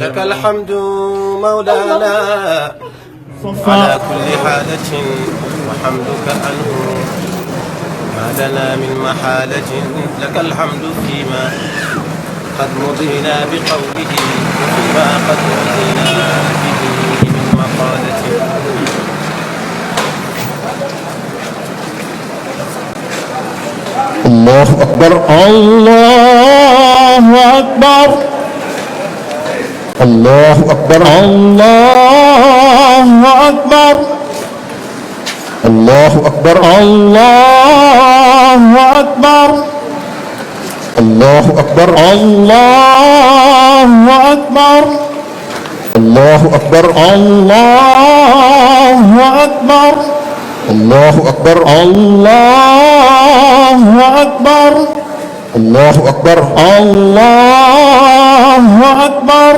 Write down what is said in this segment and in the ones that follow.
لك الحمد مولانا على كل حالة، وحمدك عنه ما لنا من محالة. لك الحمد فيما قد مضينا بقوله، وفيما قد مضينا به من مقالة. الله أكبر الله أكبر الله أكبر الله أكبر الله أكبر الله أكبر الله أكبر الله أكبر الله أكبر الله أكبر الله أكبر الله أكبر الله أكبر الله أكبر.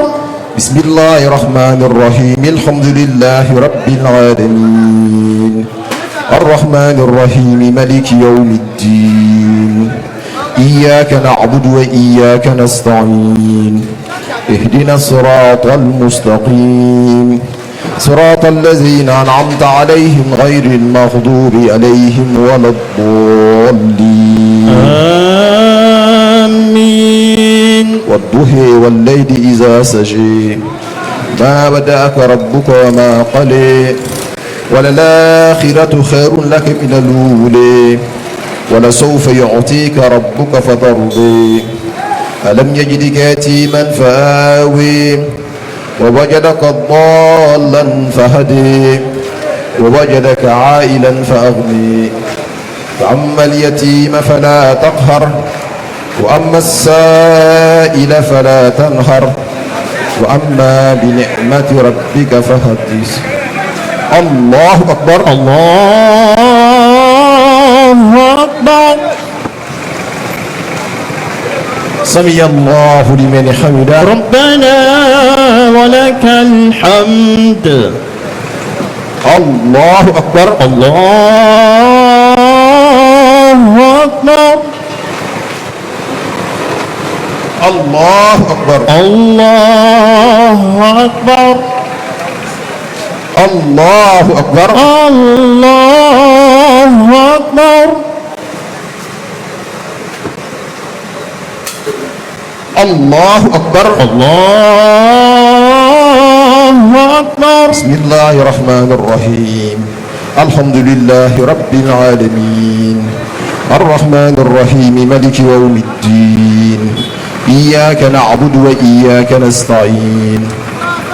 بسم الله الرحمن الرحيم. الحمد لله رب العالمين الرحمن الرحيم مالك يوم الدين إياك نعبد وإياك نستعين اهدنا الصراط المستقيم صراط الذين أنعمت عليهم غير المغضوب عليهم ولا الضالين آمين. والضحى والليل إذا سجى ما بدأك ربك وما قلى وللآخرة خير لك من الأولى ولسوف يعطيك ربك فترضى ألم يجدك يتيما فآوي ووجدك ضالا فهدي ووجدك عائلا فأغني فأما اليتيم فلا تقهر وأما السائل فلا تنهر وأما بنعمة ربك فحدث. الله أكبر الله أكبر. سمع الله لمن حمده ربنا ولك الحمد. الله أكبر الله أكبر الله أكبر الله أكبر الله أكبر الله أكبر الله أكبر الله أكبر. بسم الله الرحمن الرحيم الحمد لله رب العالمين الرحمن الرحيم مالك يوم الدين إياك نعبد وإياك نستعين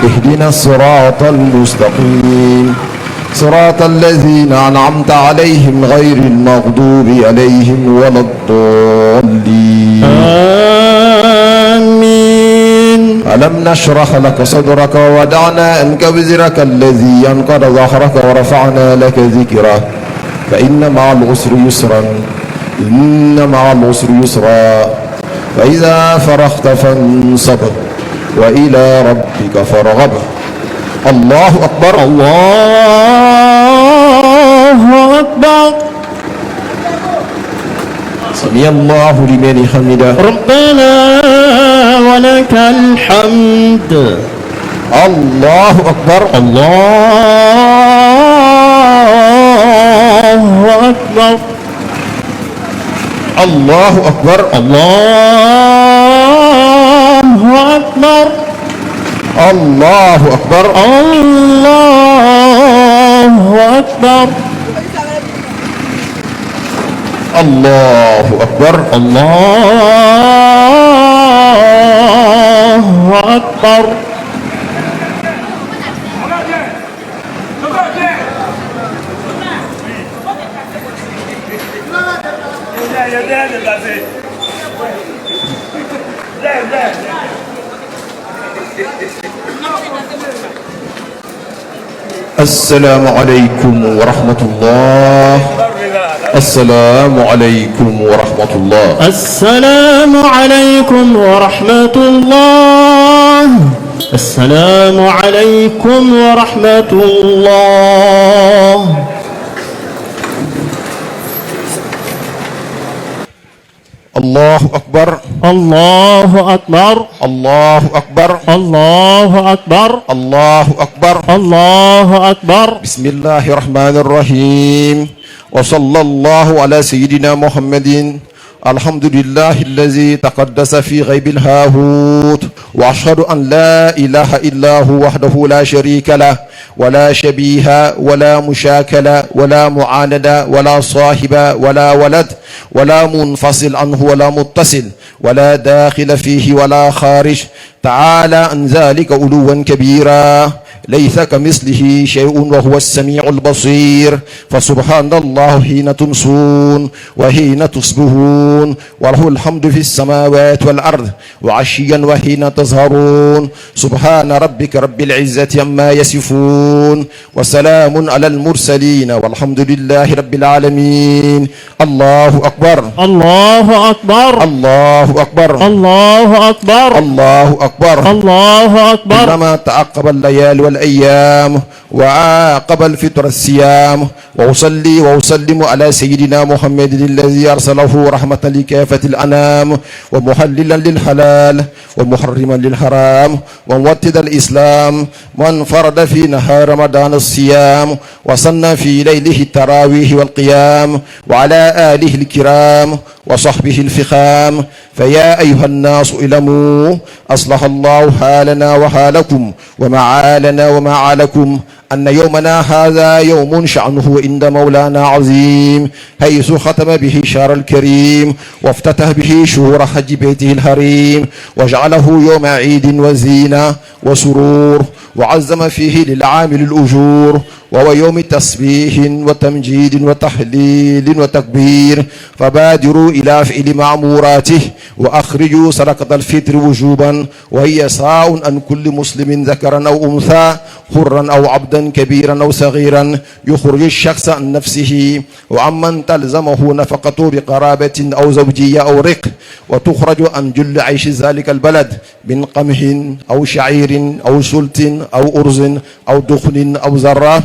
اهدنا الصراط المستقيم صراط الذين أنعمت عليهم غير المغضوب عليهم ولا الضالين آمين. ألم نشرح لك صدرك ووضعنا عنك وزرك الذي ينقض ظهرك ورفعنا لك ذكرك فإن مع العسر يسرا إن مع العسر يسرا فإذا فرغت فانصب وإلى ربك فارغب. الله أكبر الله أكبر. سمع الله لمن حمده ربنا ولك الحمد. الله أكبر الله أكبر الله أكبر الله أكبر الله أكبر الله أكبر الله أكبر الله أكبر. السلام عليكم ورحمة الله. السلام عليكم ورحمة الله. السلام عليكم ورحمة الله. السلام عليكم ورحمة الله. الله أكبر الله أكبر الله أكبر الله أكبر الله أكبر الله أكبر. بسم الله الرحمن الرحيم وصلى الله على سيدنا محمد. الحمد لله الذي تقدس في غيب الهاهوت، وأشهد أن لا إله إلا هو وحده لا شريك له ولا شبيه ولا مشاكل ولا معاند ولا صاحب ولا ولد ولا منفصل عنه ولا متصل ولا داخل فيه ولا خارج، تعالى عن ذلك علوا كبيرا، ليس كمثله شيء وهو السميع البصير. فسبحان الله حين تمسون وحين تصبحون، وله الحمد في السماوات والأرض وعشيا وحين تظهرون. سبحان ربك رب العزة عما يصفون وسلام على المرسلين والحمد لله رب العالمين. الله أكبر الله أكبر الله أكبر الله أكبر الله أكبر. الله أكبر. إنما تعقب الليالي والأيام وعاقب الفطر الصيام، وأصلي وأسلم على سيدنا محمد الذي أرسله رحمة لكافة الأنام ومحللا للحلال ومحرما للحرام وموطدا الإسلام، وانفرد في نهار رمضان الصيام وصلى في ليله التراويح والقيام، وعلى آله الكرام وصحبه الفخام. فيا أيها الناس اعلموا أصلح الله حالنا وحالكم ومعالنا ومعالكم أن يومنا هذا يوم شأنه عند مولانا عظيم، حيث ختم به شهر الكريم وافتتح به شهور حج بيته الحريم، وجعله يوم عيد وزينة وسرور، وعزم فيه للعامل الأجور، وهو يوم تسبيح وتمجيد وتحليل وتكبير. فبادروا إلى فعل معموراته وأخرجوا صدقة الفطر وجوبا، وهي ساء عن كل مسلم ذكرا أو أنثى، حرا أو عبدا كبيرا أو صغيرا، يخرج الشخص عن نفسه وعمن تلزمه نفقته بقرابة أو زوجية أو رق، وتخرج عن جل عيش ذلك البلد من قمح أو شعير أو سلط أو أرز أو دخن أو ذرة،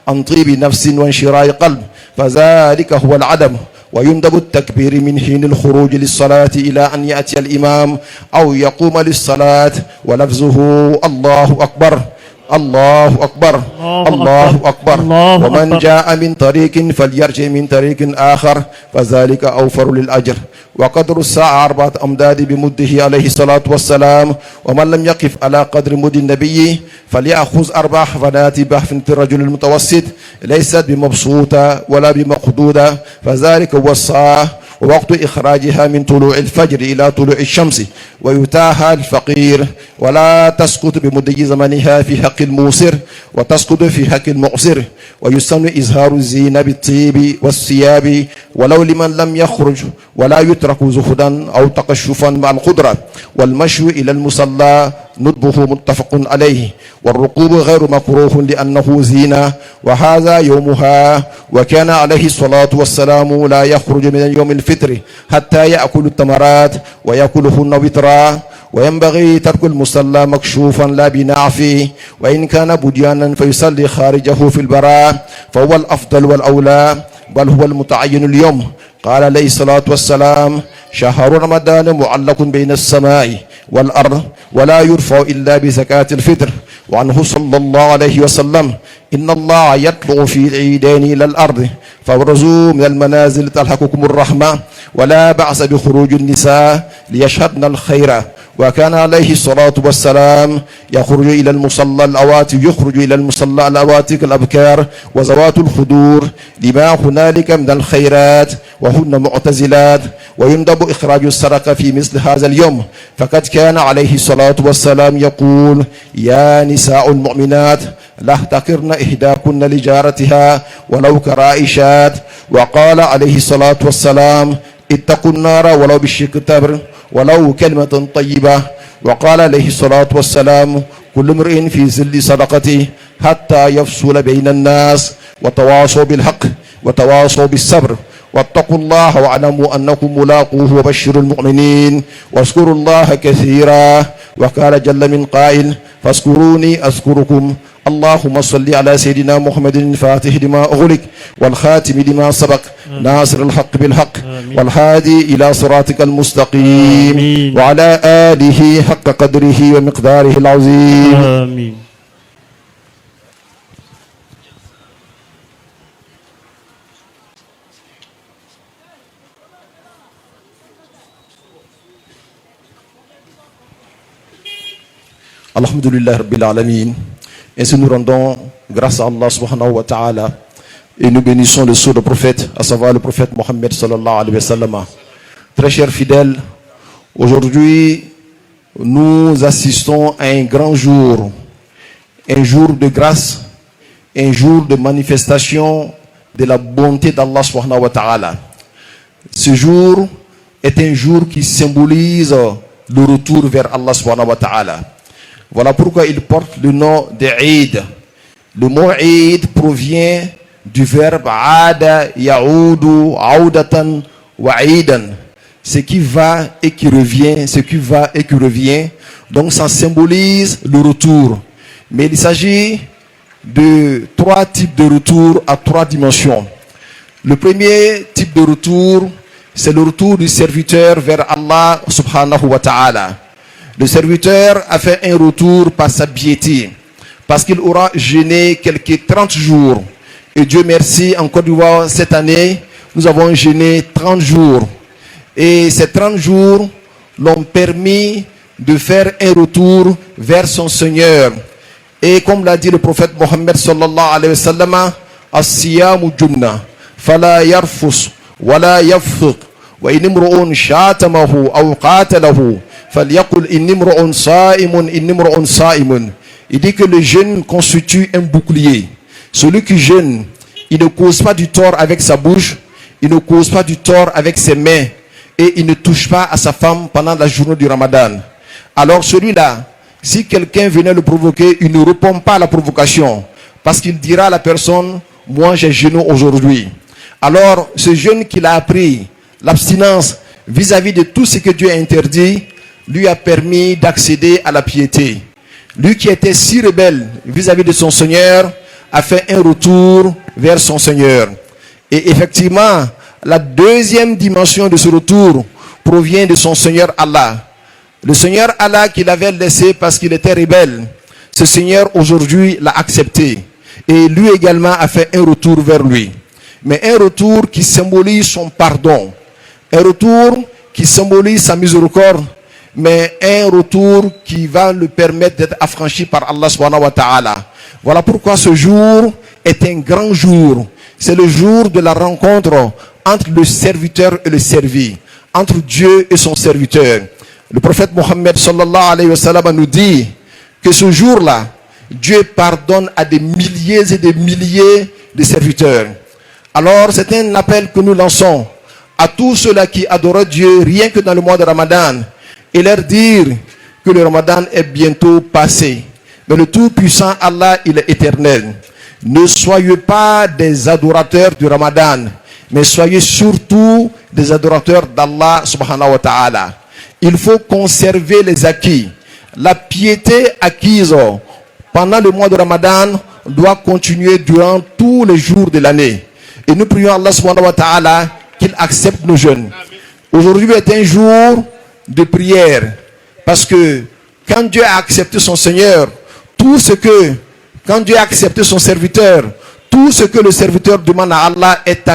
عن طيب نفس وانشراء قلب، فذلك هو العدم. ويندب التكبير من حين الخروج للصلاة إلى أن يأتي الإمام أو يقوم للصلاة، ولفظه الله أكبر الله أكبر الله أكبر. ومن جاء من طريق فليرجع من طريق آخر، فذلك أوفر للأجر. وقدر الساعة 4 أمداد بمده عليه الصلاة والسلام، ومن لم يقف على قدر مد النبي فليأخذ 4 حفنات بحفنة الرجل المتوسط، ليست بمبسوطة ولا بمقدودة، فذلك هو الساعة ووقت إخراجها من طلوع الفجر إلى طلوع الشمس، ويتاها الفقير، ولا تسقط بمدي زمنها في حق الموسر، وتسقط في حق المعسر. ويسن إظهار الزينة بالطيب والثياب ولو لمن لم يخرج، ولا يترك زهدا أو تقشفا مع القدرة. والمشي إلى المصلى ندبه متفق عليه، والركوب غير مكروه لأنه زينة، وهذا يومها. وكان عليه الصلاة والسلام لا يخرج من يوم الفطر حتى يأكل التمرات ويأكلهن وترا، وينبغي ترك المصلى مكشوفا لا بناء فيه، وإن كان بديانا فيصلي خارجه في البراء، فهو الأفضل والأولى، بل هو المتعين اليوم. قال عليه الصلاة والسلام: شهر رمضان معلق بين السماء والأرض ولا يرفع إلا بزكاة الفطر. وعنه صلى الله عليه وسلم: إن الله يطلع في العيدين إلى الأرض فابرزوا من المنازل تلحقكم الرحمة، ولا بأس بخروج النساء ليشهدن الخير. وكان عليه الصلاة والسلام يخرج إلى المصلى الأواتي، يخرج إلى المصلى الأواتيك الأبكار وزوات الخدور لما هنالك من الخيرات، وهن معتزلات. ويندب إخراج السرقة في مثل هذا اليوم، فقد كان عليه الصلاة والسلام يقول: يا نساء المؤمنات لا تحقرن إحداكن لجارتها ولو كرائشات. وقال عليه الصلاة والسلام: اتقوا النار ولو بالشق تمر ولو كلمة طيبة. وقال عليه الصلاة والسلام: كل امرئ في ظل صدقته حتى يفصل بين الناس، وتواصوا بالحق وتواصوا بالصبر، واتقوا الله واعلموا أنكم ملاقوه وبشروا المؤمنين، واذكروا الله كثيرا. وقال جل من قائل: فاذكروني أذكركم، اللهم صل على سيدنا محمد الفاتح لما أغلق والخاتم لما سبق ناصر الحق بالحق والهادي إلى صراطك المستقيم وعلى آله حق قدره ومقداره العظيم آمين. Alhamdulillah Rabbil Alamin. Ainsi nous rendons grâce à Allah subhanahu wa ta'ala et nous bénissons le sceau de prophète, à savoir le prophète Mohammed sallallahu alayhi wa sallam. Très chers fidèles, aujourd'hui nous assistons à un grand jour, un jour de grâce, un jour de manifestation de la bonté d'Allah subhanahu wa ta'ala. Ce jour est un jour qui symbolise le retour vers Allah subhanahu wa ta'ala. Voilà pourquoi il porte le nom d'Eid. Le mot Eid provient du verbe Aada, Yaoudu, Aoudatan, Wa'idan. Ce qui va et qui revient, ce qui va et qui revient. Donc ça symbolise le retour. Mais il s'agit de trois types de retour à trois dimensions. Le premier type de retour, c'est le retour du serviteur vers Allah subhanahu wa ta'ala. Le serviteur a fait un retour par sa piété, parce qu'il aura jeûné quelques 30 jours. Et Dieu merci, en Côte d'Ivoire, cette année, nous avons jeûné 30 jours. Et ces 30 jours l'ont permis de faire un retour vers son Seigneur. Et comme l'a dit le prophète Mohammed sallallahu alayhi wa sallam, as-siyamu junna, fala yarfus, wala yafsuq, wa inimru'un shatamahu, aw qatalahu, il dit que le jeûne constitue un bouclier. Celui qui jeûne, il ne cause pas du tort avec sa bouche, il ne cause pas du tort avec ses mains, et il ne touche pas à sa femme pendant la journée du Ramadan. Alors celui-là, si quelqu'un venait le provoquer, il ne répond pas à la provocation, parce qu'il dira à la personne, moi j'ai jeûné aujourd'hui. Alors ce jeûne qu'il a appris, l'abstinence vis-à-vis de tout ce que Dieu a interdit, lui a permis d'accéder à la piété. Lui qui était si rebelle vis-à-vis de son Seigneur a fait un retour vers son Seigneur. Et effectivement, la deuxième dimension de ce retour provient de son Seigneur Allah. Le Seigneur Allah qu'il avait laissé parce qu'il était rebelle, ce Seigneur aujourd'hui l'a accepté. Et lui également a fait un retour vers lui. Mais un retour qui symbolise son pardon. Un retour qui symbolise sa miséricorde, mais un retour qui va le permettre d'être affranchi par Allah subhanahu wa ta'ala. Voilà pourquoi ce jour est un grand jour. C'est le jour de la rencontre entre le serviteur et le servi, entre Dieu et son serviteur. Le prophète Mohammed sallallahu alayhi wa sallam nous dit que ce jour-là, Dieu pardonne à des milliers et des milliers de serviteurs. Alors c'est un appel que nous lançons à tous ceux-là qui adorent Dieu rien que dans le mois de Ramadan, et leur dire que le Ramadan est bientôt passé. Mais le Tout-Puissant Allah, il est éternel. Ne soyez pas des adorateurs du Ramadan, mais soyez surtout des adorateurs d'Allah subhanahu wa ta'ala. Il faut conserver les acquis. La piété acquise pendant le mois de Ramadan doit continuer durant tous les jours de l'année. Et nous prions Allah subhanahu wa ta'ala qu'il accepte nos jeûnes. Aujourd'hui est un jour de prière, parce que quand Dieu a accepté son Seigneur, quand Dieu a accepté son serviteur, tout ce que le serviteur demande à Allah est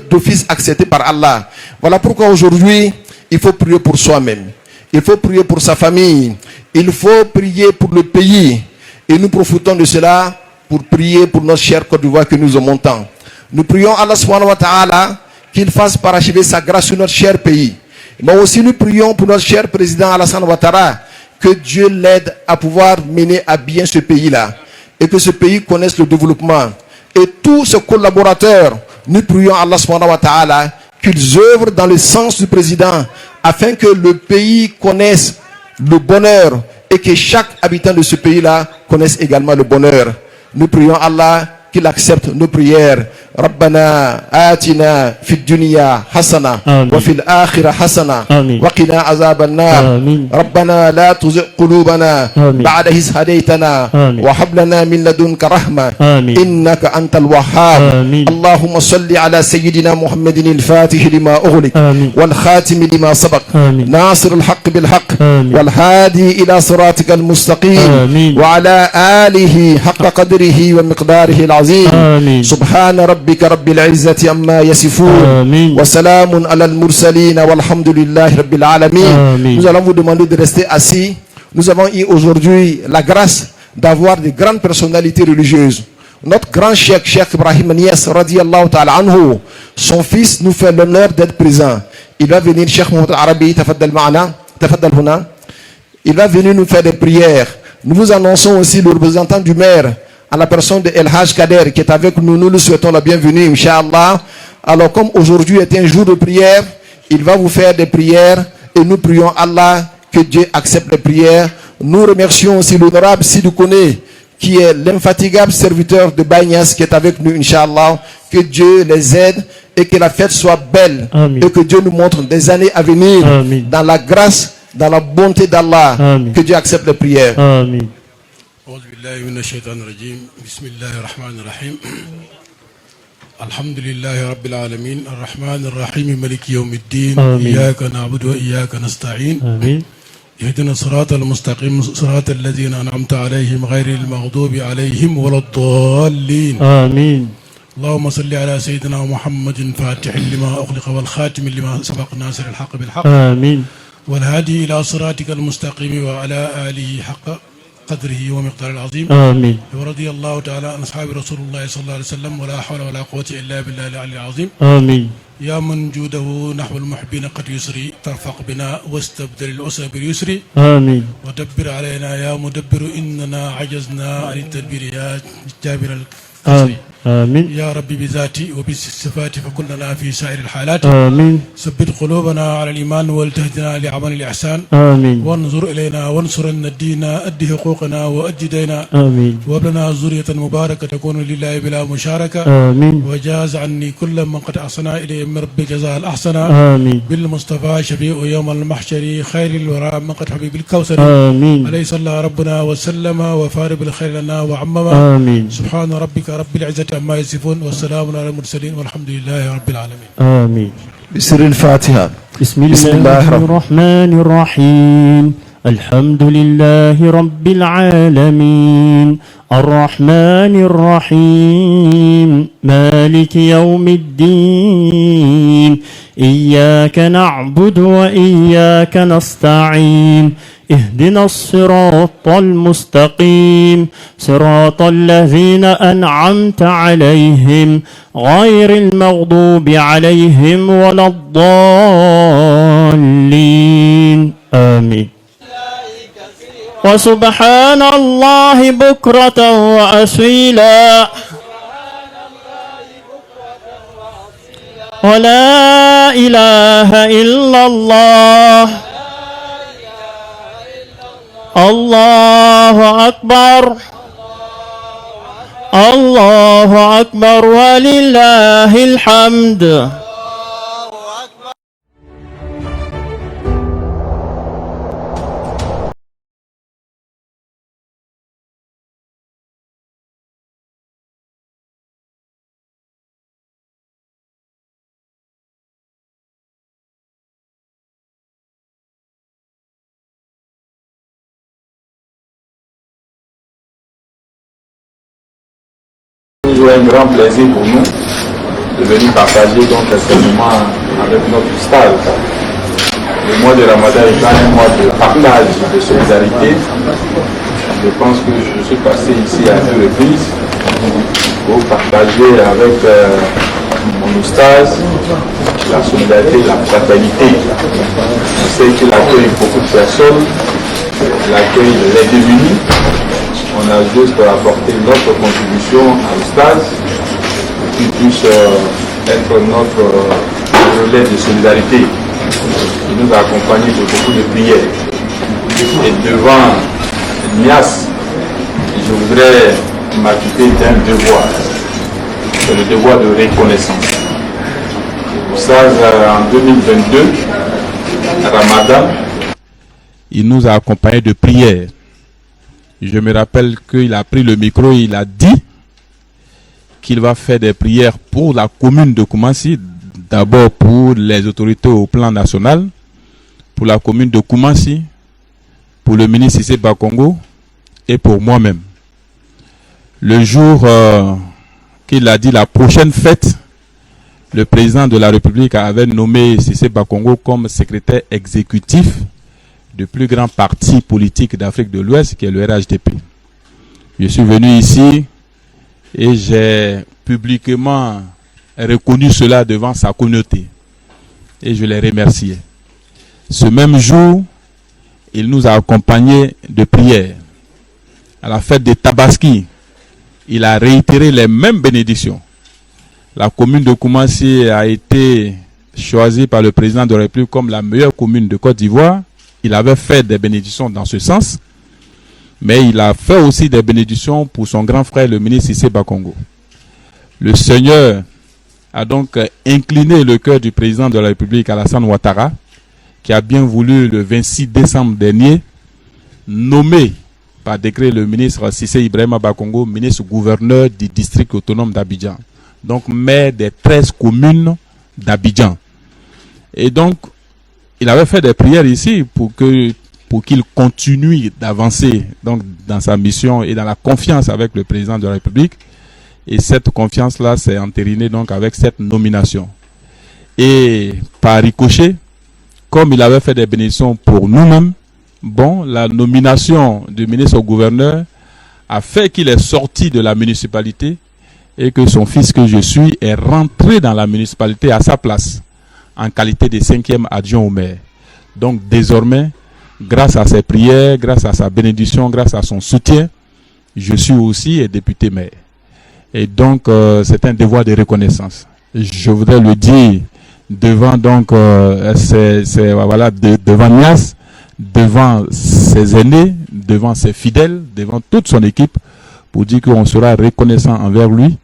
d'office accepté par Allah. Voilà pourquoi aujourd'hui il faut prier pour soi-même, il faut prier pour sa famille, il faut prier pour le pays, et nous profitons de cela pour prier pour notre cher Côte d'Ivoire que nous aimons tant. Nous prions Allah subhanahu wa ta'ala qu'il fasse parachever sa grâce sur notre cher pays. Mais aussi nous prions pour notre cher président Alassane Ouattara, que Dieu l'aide à pouvoir mener à bien ce pays-là, et que ce pays connaisse le développement. Et tous ses collaborateurs, nous prions Allah subhanahu wa ta'ala qu'ils œuvrent dans le sens du président, afin que le pays connaisse le bonheur, et que chaque habitant de ce pays-là connaisse également le bonheur. Nous prions Allah qu'il accepte nos prières. ربنا آتنا في الدنيا حسنة آمين. وفي الآخرة حسنة آمين. وقنا عذاب النار آمين. ربنا لا تزغ قلوبنا آمين. بعد إذ هديتنا آمين. وهب لنا من لدنك رحمة آمين. إنك أنت الوهاب آمين. اللهم صل على سيدنا محمد الفاتح لما أغلق آمين. والخاتم لما سبق آمين. ناصر الحق بالحق آمين. والهادي إلى صراطك المستقيم آمين. وعلى آله حق قدره ومقداره العظيم آمين. سبحان ربك رب العزة عما يصفون آمين. وسلام على المرسلين والحمد لله رب العالمين. آمين. Nous allons vous demander de rester assis. Nous avons eu aujourd'hui la grâce d'avoir de grandes personnalités religieuses. Notre grand cheikh Ibrahim Niass radiallahu ta'ala anhu, son fils nous fait l'honneur d'être présent. Il va venir, Cheikh Mohamed Arabi, tafaddal ma'ana, tafaddal huna. Il va venir nous faire des prières. Nous vous annonçons aussi le représentant du maire, à la personne de El Haj Kader, qui est avec nous. Nous lui souhaitons la bienvenue, Inch'Allah. Alors, comme aujourd'hui est un jour de prière, il va vous faire des prières et nous prions Allah que Dieu accepte les prières. Nous remercions aussi l'honorable Sidou Kone, qui est l'infatigable serviteur de Baïnias, qui est avec nous, Inch'Allah. Que Dieu les aide et que la fête soit belle. Amen. Et que Dieu nous montre des années à venir Amen. dans la grâce, dans la bonté d'Allah. Amen. Que Dieu accepte les prières. آمين. أعوذ بالله من الشيطان الرجيم بسم الله الرحمن الرحيم الحمد لله رب العالمين الرحمن الرحيم ملك يوم الدين آمين. إياك نعبد وإياك نستعين آمين. اهدنا الصراط المستقيم صراط الذين أنعمت عليهم غير المغضوب عليهم ولا الضالين آمين. اللهم صل على سيدنا محمد فاتح لما أغلق والخاتم لما سبق ناصر الحق بالحق آمين. والهادي إلى صراطك المستقيم وعلى آله حق قدره ومقدار العظيم آمين. ورضي الله تعالى عن أصحاب رسول الله صلى الله عليه وسلم ولا حول ولا قوة إلا بالله العلي العظيم آمين. يا من جوده نحو المحبين قد يسري ترفق بنا واستبدل العسر باليسر آمين. ودبر علينا يا مدبر إننا عجزنا عن التدبير يا جابر الكسر آمين. يا ربي بذاتي وبصفاتي فكلنا في سائر الحالات آمين. ثبت قلوبنا على الإيمان والتهدنا لعمل الإحسان آمين. وانظر إلينا وانصرنا الدين أدي حقوقنا وأدي دينا آمين. وابلنا ذرية مباركة تكون لله بلا مشاركة آمين. وجاز عني كل من قد أحسن إليه من رب جزاء الأحسن آمين. بالمصطفى شفيع يوم المحشر خير الورى من قد حبيب الكوثر آمين. عليه صلى ربنا وسلم وفارب الخير لنا وعمم آمين. سبحان ربك رب العزة عما يصفون والسلام على المرسلين والحمد لله رب العالمين. آمين. بسر الفاتحة. بسم بسم الله الله الرحمن الرحمن الرحيم الحمد لله رب العالمين الرحمن الرحيم مالك يوم الدين إياك نعبد وإياك نستعين اهدنا الصراط المستقيم صراط الذين أنعمت عليهم غير المغضوب عليهم ولا الضالين آمين. وسبحان الله بكرة وأصيلا ولا إله إلا الله الله أكبر الله أكبر ولله الحمد. toujours un grand plaisir pour nous de venir partager donc ce moment avec notre stage. Le mois de Ramadan étant un mois de partage, de solidarité, je pense que je suis passé ici à 2 reprises pour partager avec mon oustaz la solidarité, la fraternité. Je sais qu'il accueille beaucoup de personnes, il accueille les démunis. On a juste apporté notre contribution à l'oustaz pour qu'il puisse être notre relais de solidarité. Il nous a accompagnés de beaucoup de prières. Et devant Niass, je voudrais m'acquitter d'un devoir. c'est le devoir de reconnaissance. Pour ça, en 2022, Ramadan, il nous a accompagnés de prières. Je me rappelle qu'il a pris le micro et il a dit qu'il va faire des prières pour la commune de Koumassi, d'abord pour les autorités au plan national, pour la commune de Koumassi, pour le ministre Cissé Bakongo et pour moi-même. Le jour qu'il a dit la prochaine fête, le président de la République avait nommé Cissé Bakongo comme secrétaire exécutif du plus grand parti politique d'Afrique de l'Ouest, qui est le RHDP. Je suis venu ici et j'ai publiquement reconnu cela devant sa communauté. Et je l'ai remercié. Ce même jour, il nous a accompagnés de prières. À la fête de Tabaski, il a réitéré les mêmes bénédictions. La commune de Koumassi a été choisie par le président de la République comme la meilleure commune de Côte d'Ivoire. Il avait fait des bénédictions dans ce sens, mais il a fait aussi des bénédictions pour son grand frère, le ministre Cissé Bakongo. Le Seigneur a donc incliné le cœur du président de la République, Alassane Ouattara, qui a bien voulu, le 26 décembre dernier, nommer par décret le ministre Cissé Ibrahima Bakongo, ministre gouverneur du district autonome d'Abidjan, donc maire des 13 communes d'Abidjan. Et donc, il avait fait des prières ici pour qu'il continue d'avancer donc dans sa mission et dans la confiance avec le président de la République. Et cette confiance-là s'est entérinée donc avec cette nomination. Et par ricochet, comme il avait fait des bénédictions pour nous-mêmes, bon, la nomination du ministre au gouverneur a fait qu'il est sorti de la municipalité et que son fils que je suis est rentré dans la municipalité à sa place, en qualité de 5e adjoint au maire. Donc désormais, grâce à ses prières, grâce à sa bénédiction, grâce à son soutien, je suis aussi député maire. Et donc c'est un devoir de reconnaissance. Je voudrais le dire devant donc devant Nias, devant ses aînés, devant ses fidèles, devant toute son équipe, pour dire qu'on sera reconnaissant envers lui.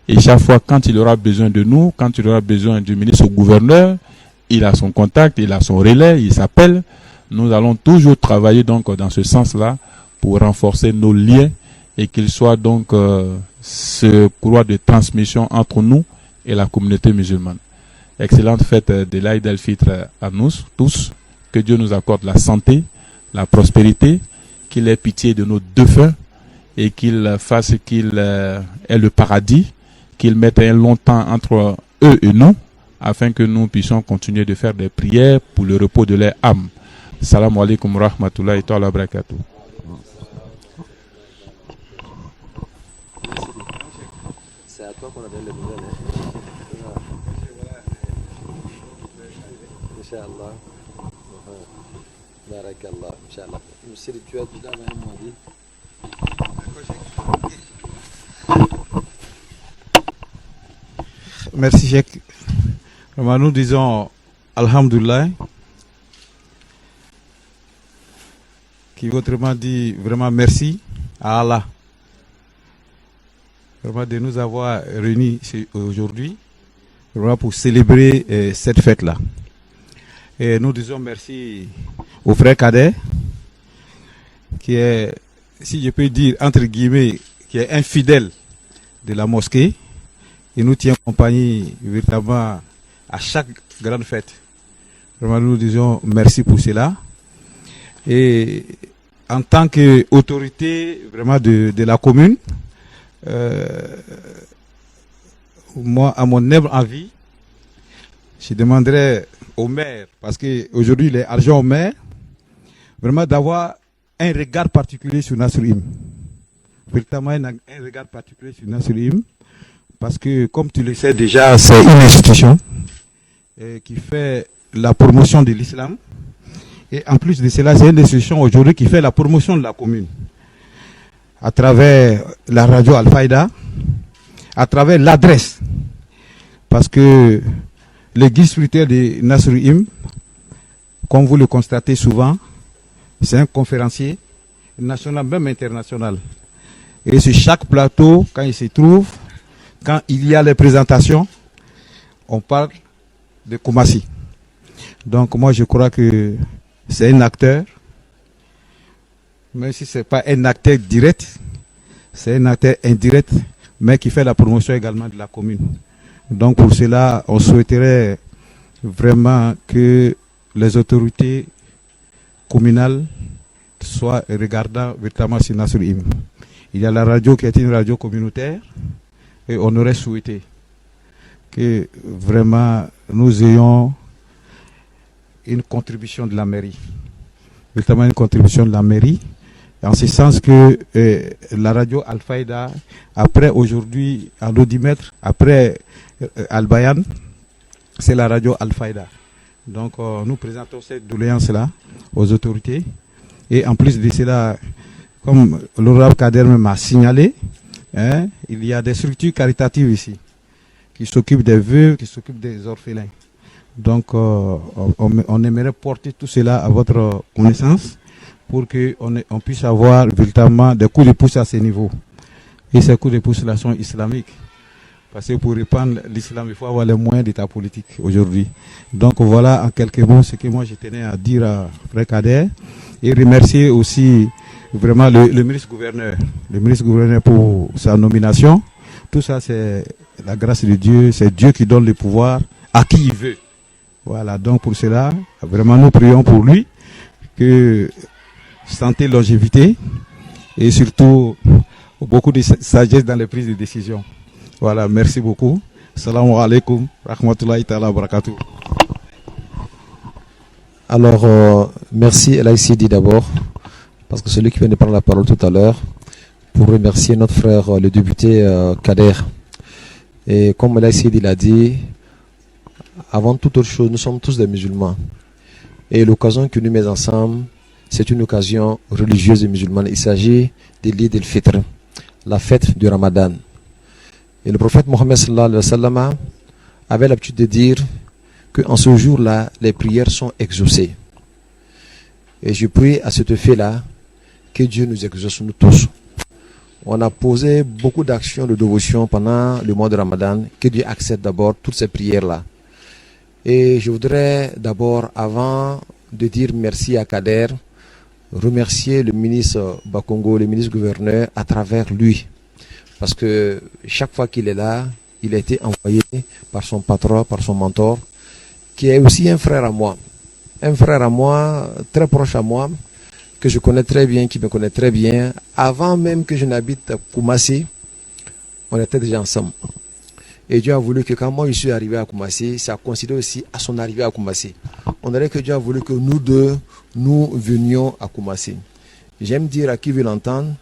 Et chaque fois, quand il aura besoin de nous, quand il aura besoin du ministre au gouverneur, il a son contact, il a son relais, il s'appelle. Nous allons toujours travailler donc dans ce sens-là pour renforcer nos liens et qu'il soit donc ce courroie de transmission entre nous et la communauté musulmane. Excellente fête de l'Aïd el-Fitr à nous tous. Que Dieu nous accorde la santé, la prospérité, qu'il ait pitié de nos défunts et qu'il fasse qu'il ait le paradis, qu'il mette un long temps entre eux et nous, afin que nous puissions continuer de faire des prières pour le repos de leur âme. Salam alaikum wa rahmatullahi wa barakatuh. C'est à toi qu'on a donné le nouvelles. Inch'Allah. Barakallah. Inch'Allah. Monsieur, tu as déjà dit. Merci, Cheikh. Nous disons Alhamdulillah, qui autrement dit vraiment merci à Allah, vraiment de nous avoir réunis aujourd'hui, vraiment pour célébrer cette fête-là. Et nous disons merci au frère Kader, qui est, si je peux dire, entre guillemets, qui est un fidèle de la mosquée. Il nous tient compagnie véritablement à chaque grande fête. Vraiment, nous disons merci pour cela. Et en tant qu'autorité vraiment de la commune, moi, à mon humble avis, je demanderais au maire, parce qu'aujourd'hui il est adjoint au maire, vraiment d'avoir un regard particulier sur Nasr-e-Him. Véritablement un regard particulier sur Nasr-e-Him. Parce que, comme tu le sais déjà, c'est une institution qui fait la promotion de l'islam. Et en plus de cela, c'est une institution aujourd'hui qui fait la promotion de la commune. À travers la radio Al-Faïda, à travers l'adresse. Parce que le guide spirituel de Nasr-e-Him, comme vous le constatez souvent, c'est un conférencier national, même international. Et sur chaque plateau, quand il se trouve, quand il y a les présentations, on parle de Koumassi. Donc moi je crois que c'est un acteur, même si ce n'est pas un acteur direct, c'est un acteur indirect, mais qui fait la promotion également de la commune. Donc pour cela, on souhaiterait vraiment que les autorités communales soient regardant véritablement sur Nasrul. Il y a la radio qui est une radio communautaire et on aurait souhaité que vraiment nous ayons une contribution de la mairie, véritablement une contribution de la mairie, en ce sens que la radio Al-Faïda, après aujourd'hui à l'audimètre, après Al-Bayan, c'est la radio Al-Faïda. Donc nous présentons cette doléance-là aux autorités. Et en plus de cela, comme l'honorable Kader m'a signalé, il y a des structures caritatives ici qui s'occupent des veuves, qui s'occupent des orphelins. Donc on aimerait porter tout cela à votre connaissance pour qu'on puisse avoir véritablement des coups de pouce à ce niveau. Et ces coups de pouce-là sont islamiques. Parce que pour répandre l'islam, il faut avoir les moyens d'état politique aujourd'hui. Donc voilà en quelques mots ce que moi je tenais à dire à Frère Kader. Et remercier aussi vraiment le ministre-gouverneur. Le ministre-gouverneur pour sa nomination. Tout ça c'est la grâce de Dieu. C'est Dieu qui donne le pouvoir à qui il veut. Voilà, donc pour cela, vraiment nous prions pour lui. Que santé, longévité et surtout beaucoup de sagesse dans les prises de décision. Voilà, merci beaucoup. Assalamu alaikum, rahmatullahi ta'ala barakatuh. Alors, merci El Aïssidi d'abord, parce que c'est lui qui vient de prendre la parole tout à l'heure, pour remercier notre frère, le député Kader. Et comme El Aïssidi l'a dit, avant toute autre chose, nous sommes tous des musulmans. Et l'occasion que nous mettons ensemble, c'est une occasion religieuse et musulmane. Il s'agit de l'Eid el-Fitr, la fête du Ramadan. Et le prophète Mohammed sallallahu alayhi wa sallam avait l'habitude de dire qu'en ce jour-là, les prières sont exaucées. Et je prie à cet effet-là que Dieu nous exauce, nous tous. On a posé beaucoup d'actions de dévotion pendant le mois de Ramadan, que Dieu accepte d'abord toutes ces prières-là. Et je voudrais d'abord, avant de dire merci à Kader, remercier le ministre Bakongo, le ministre-gouverneur, à travers lui. Parce que chaque fois qu'il est là, il a été envoyé par son patron, par son mentor, qui est aussi un frère à moi. Un frère à moi, très proche à moi, que je connais très bien, qui me connaît très bien. Avant même que je n'habite à Koumassi, on était déjà ensemble. Et Dieu a voulu que quand moi je suis arrivé à Koumassi, ça coïncidait aussi à son arrivée à Koumassi. On dirait que Dieu a voulu que nous deux, nous venions à Koumassi. J'aime dire à qui veut l'entendre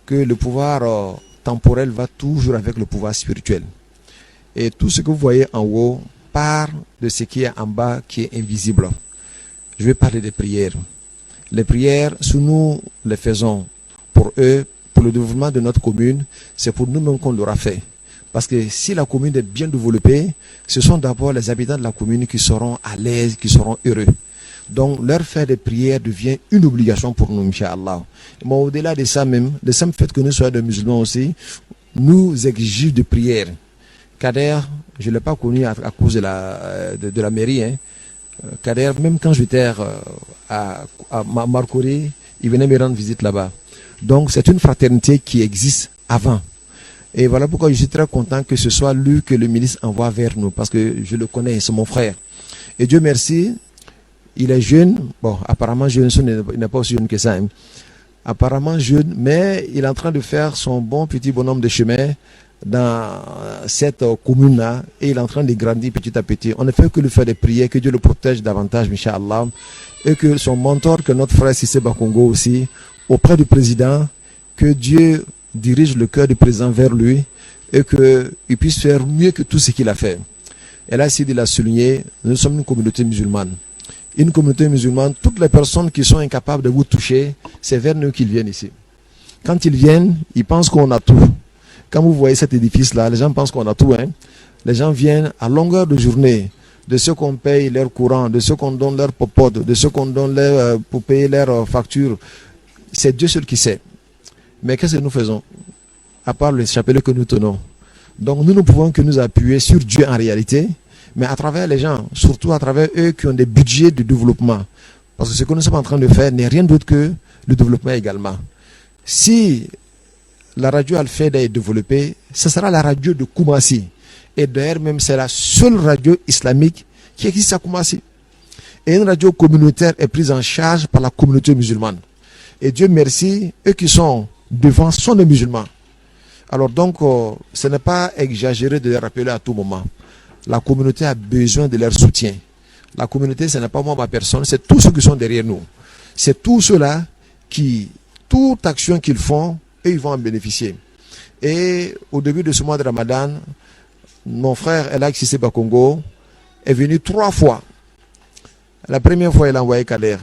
que le pouvoir temporel va toujours avec le pouvoir spirituel. Et tout ce que vous voyez en haut part de ce qui est en bas, qui est invisible. Je vais parler des prières. Les prières, si nous les faisons pour eux, pour le développement de notre commune, c'est pour nous-mêmes qu'on l'aura fait. Parce que si la commune est bien développée, ce sont d'abord les habitants de la commune qui seront à l'aise, qui seront heureux. Donc, leur faire des prières devient une obligation pour nous, Inch'Allah. Mais au-delà de ça même, le simple fait que nous soyons des musulmans aussi, nous exigent de prières. Kader, je ne l'ai pas connu à cause de la mairie. Kader, même quand j'étais à Marcory, il venait me rendre visite là-bas. Donc, c'est une fraternité qui existe avant. Et voilà pourquoi je suis très content que ce soit lui que le ministre envoie vers nous, parce que je le connais, c'est mon frère. Et Dieu merci, il est jeune, bon, apparemment jeune, il n'est pas aussi jeune que ça, hein. Apparemment jeune, mais il est en train de faire son bon petit bonhomme de chemin dans cette commune-là, et il est en train de grandir petit à petit. On ne fait que lui faire des prières, que Dieu le protège davantage, Inch'Allah, et que son mentor, que notre frère Sissé Bakongo aussi, auprès du président, que Dieu dirige le cœur du président vers lui et qu'il puisse faire mieux que tout ce qu'il a fait. Et là, s'il l'a souligné, nous sommes une communauté musulmane. Une communauté musulmane, toutes les personnes qui sont incapables de vous toucher, c'est vers nous qu'ils viennent ici. Quand ils viennent, ils pensent qu'on a tout. Quand vous voyez cet édifice-là, les gens pensent qu'on a tout. Hein. Les gens viennent à longueur de journée, de ceux qu'on paye leur courant, de ceux qu'on donne leur popote, de ceux qu'on donne pour payer leurs factures. C'est Dieu seul qui sait. Mais qu'est-ce que nous faisons? À part le chapelet que nous tenons, Donc nous ne pouvons que nous appuyer sur Dieu en réalité, mais à travers les gens, surtout à travers eux qui ont des budgets de développement. Parce que ce que nous sommes en train de faire n'est rien d'autre que le développement également. Si la radio Al-Fayda est développée, ce sera la radio de Koumassi. Et d'ailleurs même c'est la seule radio islamique qui existe à Koumassi. Et une radio communautaire est prise en charge par la communauté musulmane. Et Dieu merci, eux qui sont devant sont des musulmans. Alors donc, ce n'est pas exagéré de les rappeler à tout moment. La communauté a besoin de leur soutien. La communauté, ce n'est pas moi, ma personne, c'est tous ceux qui sont derrière nous. C'est tous ceux-là qui, toute action qu'ils font, eux, ils vont en bénéficier. Et au début de ce mois de Ramadan, mon frère Elhaj Cissé Bakongo est venu 3 fois. La première fois, il a envoyé Kader.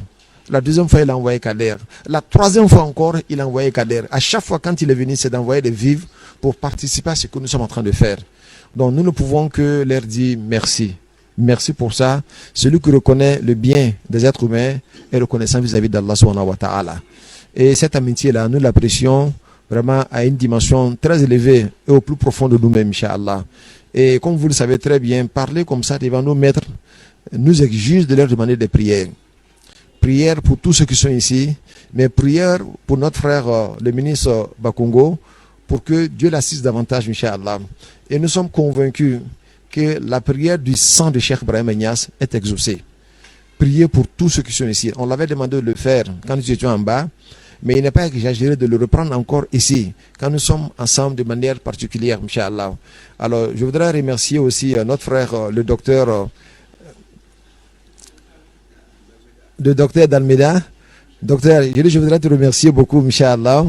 La deuxième fois, il a envoyé Kader. La troisième fois encore, il a envoyé Kader. À chaque fois, quand il est venu, c'est d'envoyer des vivres pour participer à ce que nous sommes en train de faire. Donc, nous ne pouvons que leur dire merci. Merci pour ça. Celui qui reconnaît le bien des êtres humains est reconnaissant vis-à-vis d'Allah subhanahu wa ta'ala. Et cette amitié-là, nous l'apprécions vraiment à une dimension très élevée et au plus profond de nous-mêmes, Inch'Allah. Et comme vous le savez très bien, parler comme ça devant nos maîtres nous exige de leur demander des prières. Prière pour tous ceux qui sont ici, mais prière pour notre frère, le ministre Bakongo, pour que Dieu l'assiste davantage, Inch'Allah. Et nous sommes convaincus que la prière du sang de Cheikh Ibrahim Niasse est exaucée. Priez pour tous ceux qui sont ici. On l'avait demandé de le faire quand nous étions en bas, mais il n'est pas exagéré de le reprendre encore ici, quand nous sommes ensemble de manière particulière, Inch'Allah. Alors, je voudrais remercier aussi notre frère, le docteur d'Almeida. Docteur, je voudrais te remercier beaucoup, Inch'Allah.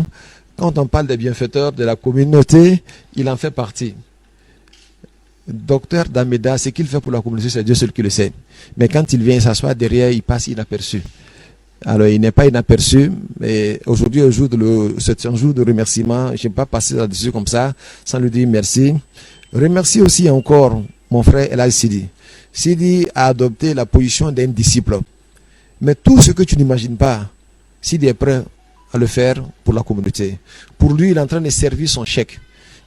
Quand on parle des bienfaiteurs de la communauté, il en fait partie. Docteur d'Almeida, ce qu'il fait pour la communauté, c'est Dieu seul qui le sait. Mais quand il vient s'asseoir derrière, il passe inaperçu. Alors, il n'est pas inaperçu, mais aujourd'hui, c'est un jour de remerciement. Je ne vais pas passer là-dessus comme ça, sans lui dire merci. Remercie aussi encore mon frère Elhaj Sidi. Sidi a adopté la position d'un disciple. Mais tout ce que tu n'imagines pas, Sidi est prêt à le faire pour la communauté. Pour lui, il est en train de servir son chèque.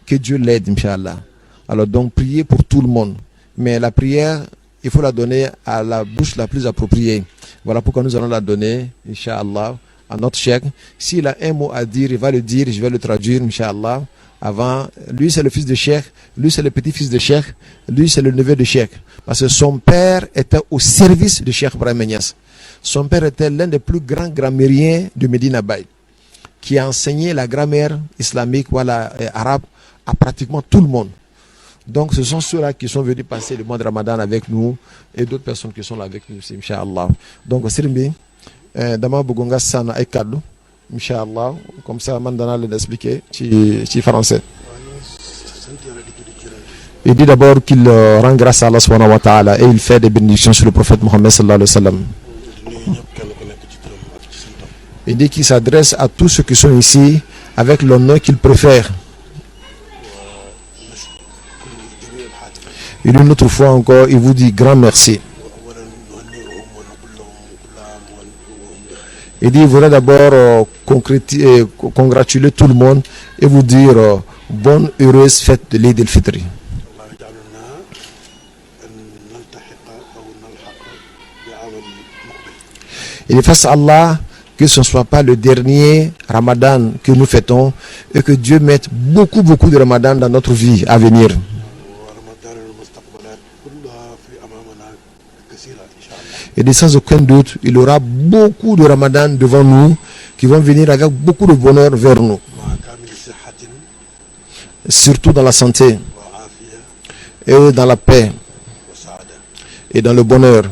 Que Dieu l'aide, Inch'Allah. Alors donc, priez pour tout le monde. Mais la prière, il faut la donner à la bouche la plus appropriée. Voilà pourquoi nous allons la donner, Inch'Allah, à notre chèque. S'il a un mot à dire, il va le dire, je vais le traduire, Inch'Allah. Avant, lui c'est le fils de Cheikh, lui c'est le petit-fils de Cheikh, lui c'est le neveu de Cheikh. Parce que son père était au service de Cheikh Ibrahim Niasse. Son père était l'un des plus grands grammairiens de Medina Baye, qui a enseigné la grammaire islamique, voilà, arabe, à pratiquement tout le monde. Donc ce sont ceux-là qui sont venus passer le mois de Ramadan avec nous et d'autres personnes qui sont là avec nous, Inch'Allah. Donc Sirimbi, dama bugonga sana ekadu, Inch'Allah, comme ça Mandana l'a expliqué, ci français. Il dit d'abord qu'il rend grâce à Allah subhanahu wa ta'ala et il fait des bénédictions sur le prophète Mohammed sallallahu alayhi wa sallam. Il dit qu'il s'adresse à tous ceux qui sont ici avec l'honneur qu'il préfère. Et une autre fois encore, il vous dit grand merci. Il dit, il voudrait d'abord congratuler tout le monde et vous dire bonne, heureuse fête de l'Eid el-Fitri. Il fasse Allah que ce ne soit pas le dernier Ramadan que nous fêtons et que Dieu mette beaucoup de Ramadan dans notre vie à venir. Et sans aucun doute, il y aura beaucoup de Ramadan devant nous qui vont venir avec beaucoup de bonheur vers nous. Surtout dans la santé et dans la paix et dans le bonheur.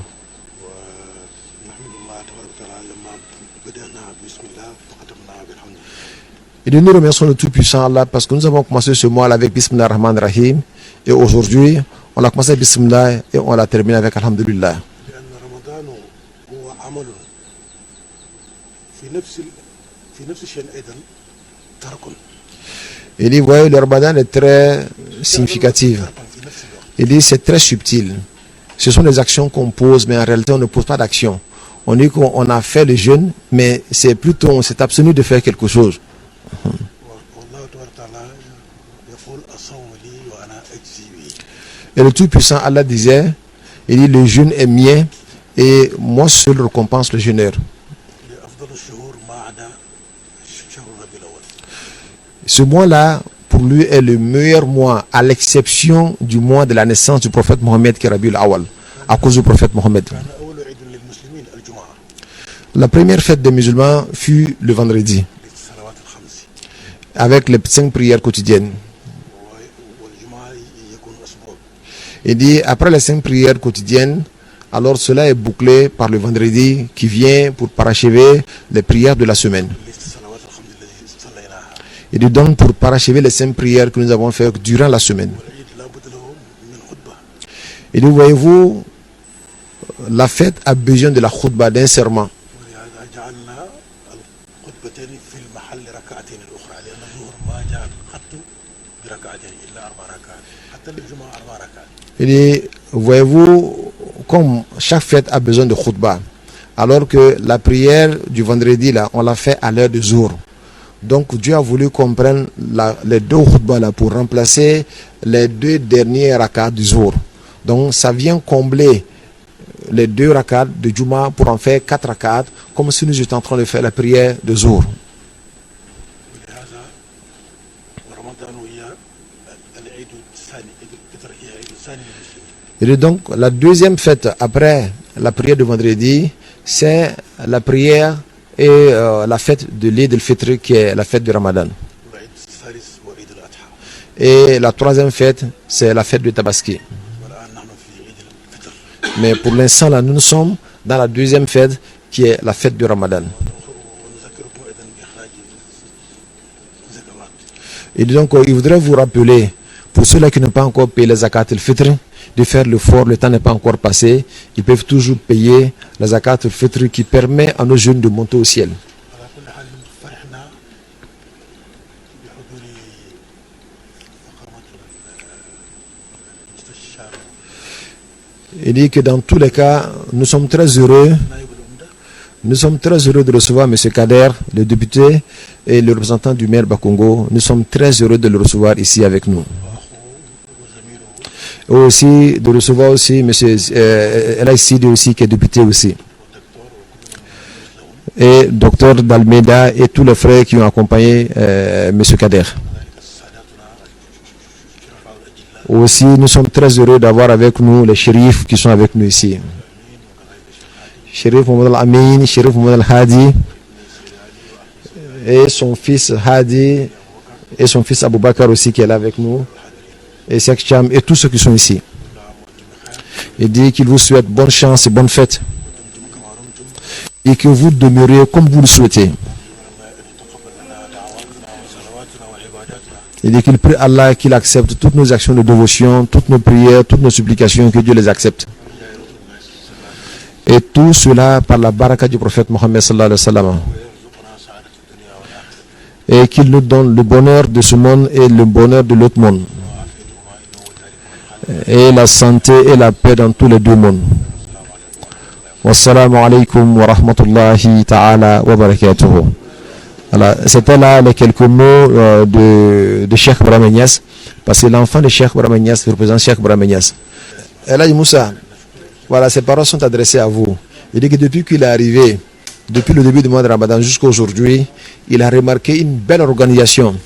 Et nous remercions le Tout-Puissant Allah parce que nous avons commencé ce mois avec Bismillah ar-Rahman ar-Rahim et aujourd'hui on a commencé avec Bismillah et on l'a terminé avec Alhamdulillah. Il dit, voyez, le Ramadan est très significatif. Il dit, c'est très subtil. Ce sont des actions qu'on pose, mais en réalité, on ne pose pas d'action. On dit qu'on a fait le jeûne, mais c'est plutôt, on s'est abstenu de faire quelque chose. Et le Tout-Puissant Allah disait, il dit, le jeûne est mien et moi seul récompense le jeûneur. Ce mois-là, pour lui, est le meilleur mois, à l'exception du mois de la naissance du prophète Mohammed, qui est Rabiul Awal, à cause du prophète Mohammed. La première fête des musulmans fut le vendredi, avec les 5 prières quotidiennes. Il dit, après les 5 prières quotidiennes, alors cela est bouclé par le vendredi qui vient pour parachever les prières de la semaine. Il dit donc pour parachever les 5 prières que nous avons faites durant la semaine. Il dit, voyez-vous, la fête a besoin de la khutba, d'un serment. Il dit, voyez-vous, comme chaque fête a besoin de khutba, alors que la prière du vendredi, là, on l'a fait à l'heure de jour. Donc Dieu a voulu qu'on prenne les 2 khutbas là pour remplacer les 2 derniers rakats du jour. Donc ça vient combler les 2 rakats de Juma pour en faire 4 rakats, comme si nous étions en train de faire la prière de jour. Et donc la deuxième fête après la prière de vendredi, c'est la prière et la fête de l'Eid al-Fitr, qui est la fête du Ramadan. Et la troisième fête, c'est la fête de Tabaski. Mais pour l'instant, là, nous sommes dans la deuxième fête, qui est la fête du Ramadan. Et donc, il voudrait vous rappeler, pour ceux-là qui n'ont pas encore payé les zakat al-Fitr, de faire l'effort, le temps n'est pas encore passé. Ils peuvent toujours payer la zakat al-Fitr qui permet à nos jeunes de monter au ciel. Il dit que dans tous les cas, nous sommes très heureux. Nous sommes très heureux de recevoir M. Kader, le député et le représentant du maire Bakongo. Nous sommes très heureux de le recevoir ici avec nous. Et aussi de recevoir aussi M. El Aïssidi aussi, qui est député aussi. Et Dr Dalmeda et tous les frères qui ont accompagné M. Kader. Aussi, nous sommes très heureux d'avoir avec nous les shérifs qui sont avec nous ici. Shérif Mohamed Al-Amin, Shérif Mohamed Al-Hadi et son fils Hadi et son fils Abou Bakar aussi qui est là avec nous, et Cheikh Cham et tous ceux qui sont ici. Il dit qu'il vous souhaite bonne chance et bonne fête et que vous demeurez comme vous le souhaitez. Il dit qu'il prie Allah qu'il accepte toutes nos actions de dévotion, toutes nos prières, toutes nos supplications, que Dieu les accepte. Et tout cela par la baraka du prophète Mohammed sallallahu alayhi wa sallam. Et qu'il nous donne le bonheur de ce monde et le bonheur de l'autre monde. Et la santé et la paix dans tous les 2 mondes. Wassalamu alaikum wa rahmatullahi ta'ala wa barakatuhu. Voilà, c'était là les quelques mots de Cheikh Ibrahim Niass, parce que l'enfant de Cheikh Ibrahim Niass représente Cheikh Ibrahim Niass. Elhadji Moussa, voilà, ces paroles sont adressées à vous. Il dit que depuis qu'il est arrivé, depuis le début du mois de Ramadan jusqu'à aujourd'hui, il a remarqué une belle organisation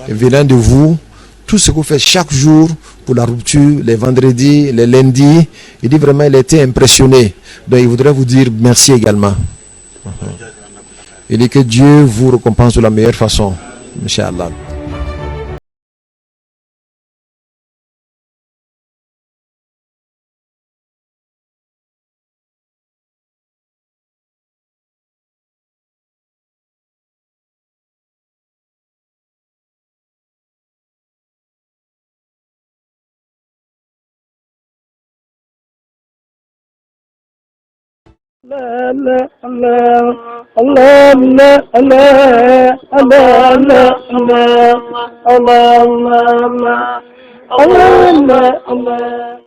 venant de vous, tout ce que vous faites chaque jour pour la rupture, les vendredis, les lundis. Il dit vraiment, il a été impressionné. Donc il voudrait vous dire merci également. Il dit que Dieu vous récompense de la meilleure façon. Inch'Allah. لا لا لا الله لا لا لا لا الله الله الله الله الله